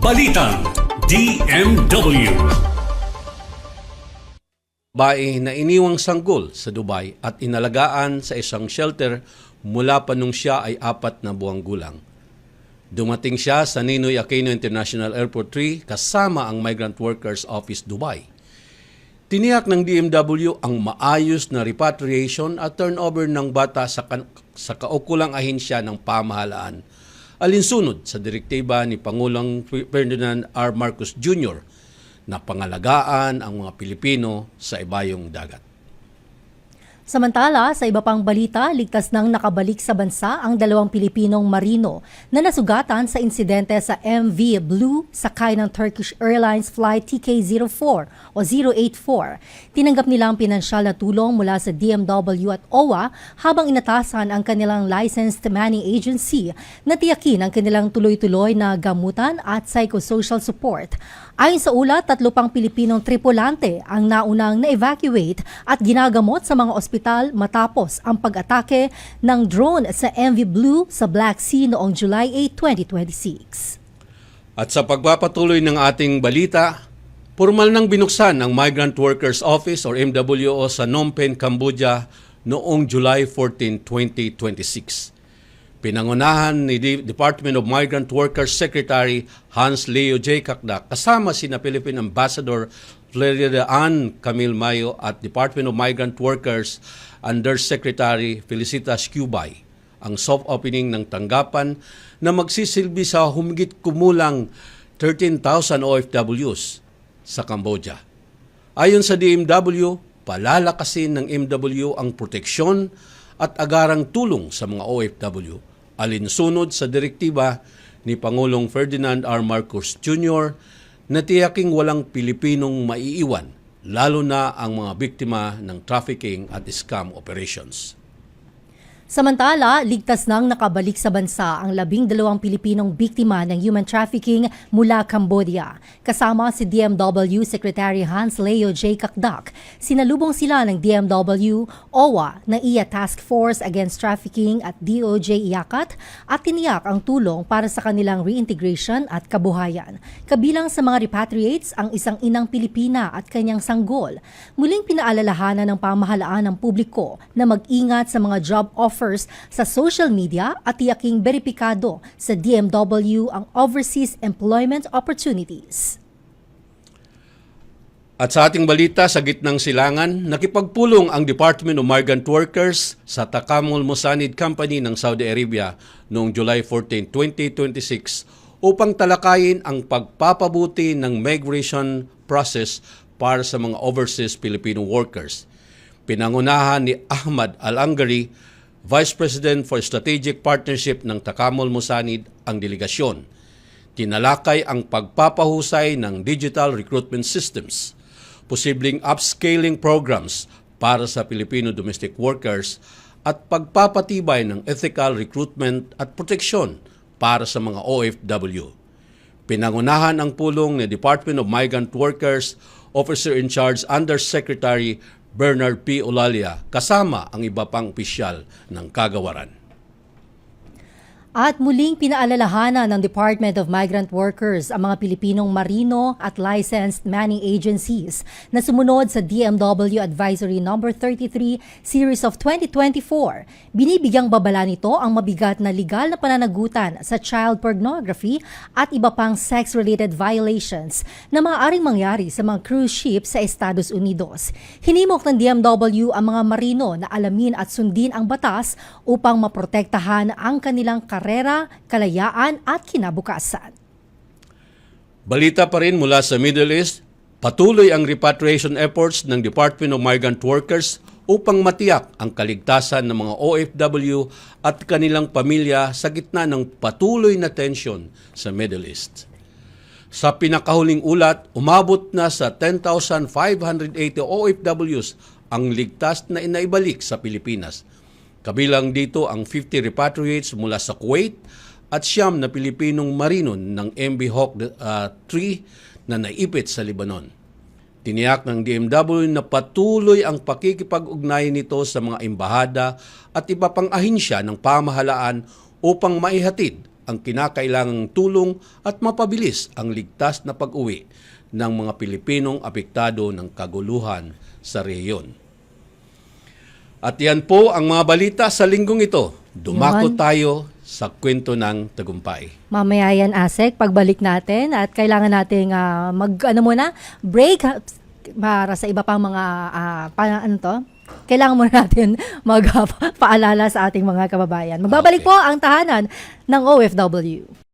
Balitang DMW. Babae na iniwang sanggol sa Dubai at inalagaan sa isang shelter mula pa nung siya ay 4 na buwang gulang. Dumating siya sa Ninoy Aquino International Airport 3 kasama ang Migrant Workers Office Dubai. Tiniyak ng DMW ang maayos na repatriation at turnover ng bata sa kaukulang ahensya ng pamahalaan, alinsunod sa direktiba ni Pangulong Ferdinand R. Marcos Jr. na pangalagaan ang mga Pilipino sa ibayong dagat. Samantala, sa iba pang balita, ligtas nang nakabalik sa bansa ang 2 Pilipinong marino na nasugatan sa insidente sa MV Blue sakay ng Turkish Airlines Flight TK04 o 084. Tinanggap nila ang pinansyal na tulong mula sa DMW at OWA habang inatasan ang kanilang licensed manning agency na tiyakin ang kanilang tuloy-tuloy na gamutan at psychosocial support. Ayon sa ulat, 3 pang Pilipinong tripulante ang naunang na-evacuate at ginagamot sa mga ospital matapos ang pag-atake ng drone sa MV Blue sa Black Sea noong July 8, 2026. At sa pagpapatuloy ng ating balita, formal nang binuksan ang Migrant Workers Office or MWO sa Phnom Penh, Cambodia noong July 14, 2026. Pinangunahan ni Department of Migrant Workers Secretary Hans Leo J. Kakdak kasama sina Philippine Ambassador Florida Ann Camille Mayo at Department of Migrant Workers Undersecretary Felicitas Cubay ang soft opening ng tanggapan na magsisilbi sa humigit kumulang 13,000 OFWs sa Cambodia. Ayon sa DMW, palalakasin ng MW ang proteksyon at agarang tulong sa mga OFW alinsunod sa direktiba ni Pangulong Ferdinand R. Marcos Jr. na tiyaking walang Pilipinong maiiwan, lalo na ang mga biktima ng trafficking at scam operations. Samantala, ligtas nang nakabalik sa bansa ang 12 Pilipinong biktima ng human trafficking mula Cambodia. Kasama si DMW Secretary Hans Leo J. Kakdak, sinalubong sila ng DMW, OWA, NAIA Task Force Against Trafficking at DOJ Iacat at tiniyak ang tulong para sa kanilang reintegration at kabuhayan. Kabilang sa mga repatriates ang isang inang Pilipina at kanyang sanggol. Muling pinaalalahanan ng pamahalaan ng publiko na mag-ingat sa mga job offers sa social media at tiyaking beripikado sa DMW ang overseas employment opportunities. At sa ating balita, sa gitnang silangan, nakipagpulong ang Department of Migrant Workers sa Takamul Musanid Company ng Saudi Arabia noong July 14, 2026 upang talakayin ang pagpapabuti ng migration process para sa mga overseas Filipino workers. Pinangunahan ni Ahmad Al-Angari, Vice President for Strategic Partnership ng Takamul Musanid ang delegasyon. Tinalakay ang pagpapahusay ng digital recruitment systems, posibleng upscaling programs para sa Filipino domestic workers at pagpapatibay ng ethical recruitment at proteksyon para sa mga OFW. Pinangunahan ang pulong ni Department of Migrant Workers Officer in Charge Undersecretary Bernard P. Olalia kasama ang iba pang opisyal ng kagawaran. At muling pinaalalahanan ng Department of Migrant Workers ang mga Pilipinong marino at licensed manning agencies na sumunod sa DMW Advisory No. 33 Series of 2024. Binibigyang babala nito ang mabigat na legal na pananagutan sa child pornography at iba pang sex-related violations na maaaring mangyari sa mga cruise ships sa Estados Unidos. Hinimok ng DMW ang mga marino na alamin at sundin ang batas upang maprotektahan ang kanilang karera, kalayaan at kinabukasan. Balita pa rin mula sa Middle East, patuloy ang repatriation efforts ng Department of Migrant Workers upang matiyak ang kaligtasan ng mga OFW at kanilang pamilya sa gitna ng patuloy na tensyon sa Middle East. Sa pinakahuling ulat, umabot na sa 10,580 OFWs ang ligtas na inaibalik sa Pilipinas. Kabilang dito ang 50 repatriates mula sa Kuwait at 9 na Pilipinong marino ng MV Hawk 3 na naipit sa Lebanon. Tiniyak ng DMW na patuloy ang pakikipag-ugnayan nito sa mga embahada at iba pang ahensya ng pamahalaan upang maihatid ang kinakailangang tulong at mapabilis ang ligtas na pag-uwi ng mga Pilipinong apektado ng kaguluhan sa rehiyon. At yan po ang mga balita sa linggong ito. Dumako Yan. tayo sa kwento ng tagumpay. Mamaya yan, Asek, pagbalik natin at kailangan nating break para sa iba pang mga kailangan muna natin magpaalala sa ating mga kababayan. Magbabalik Okay. po ang tahanan ng OFW.